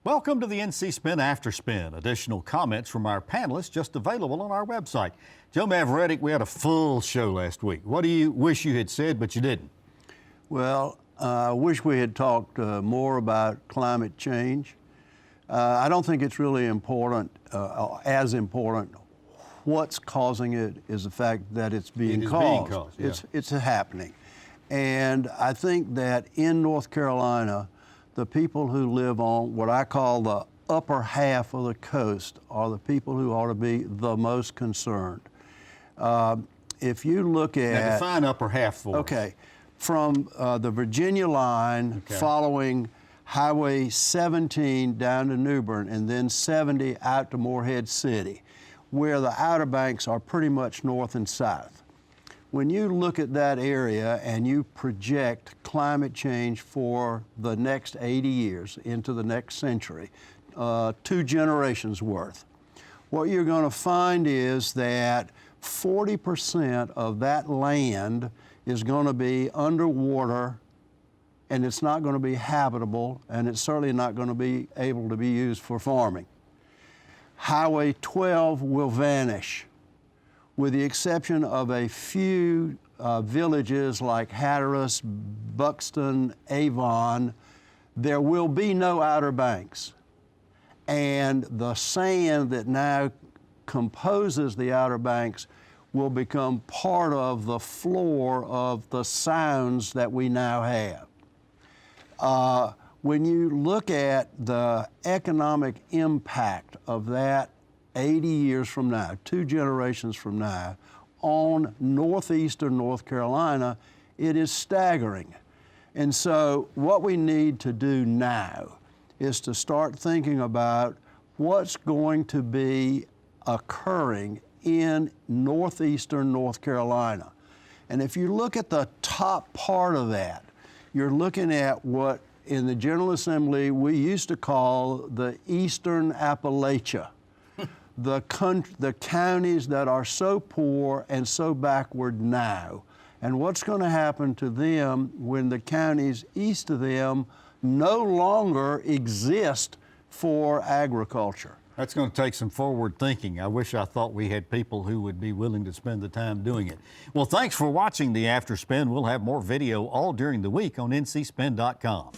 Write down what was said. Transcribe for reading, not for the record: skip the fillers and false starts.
Welcome to the NC Spin After Spin. Additional comments from our panelists just available on our website. Joe Mavretic, we had a full show last week. What do you wish you had said but you didn't? Well, I wish we had talked more about climate change. I don't think it's really important, as important. What's causing it is the fact that it's being caused. It's happening. And I think that in North Carolina, the people who live on what I call the upper half of the coast are the people who ought to be the most concerned. If you look at... Now define upper half for us. Okay. From the Virginia line, following Highway 17 down to New Bern, and then 70 out to Morehead City, where the Outer Banks are pretty much north and south. When you look at that area and you project climate change for the next 80 years into the next century, 2 generations worth, what you're going to find is that 40% of that land is going to be underwater, and it's not going to be habitable, and it's certainly not going to be able to be used for farming. Highway 12 will vanish, with the exception of a few villages like Hatteras, Buxton, Avon. There will be no Outer Banks. And the sand that now composes the Outer Banks will become part of the floor of the sounds that we now have. When you look at the economic impact of that 80 years from now, 2 generations from now, on northeastern North Carolina, it is staggering. And so what we need to do now is to start thinking about what's going to be occurring in northeastern North Carolina. And if you look at the top part of that, you're looking at what in the General Assembly we used to call the Eastern Appalachia. The counties that are so poor and so backward now, and what's going to happen to them when the counties east of them no longer exist for agriculture. That's going to take some forward thinking. I wish I thought we had people who would be willing to spend the time doing it. Well, thanks for watching the After Spin. We'll have more video all during the week on ncspin.com.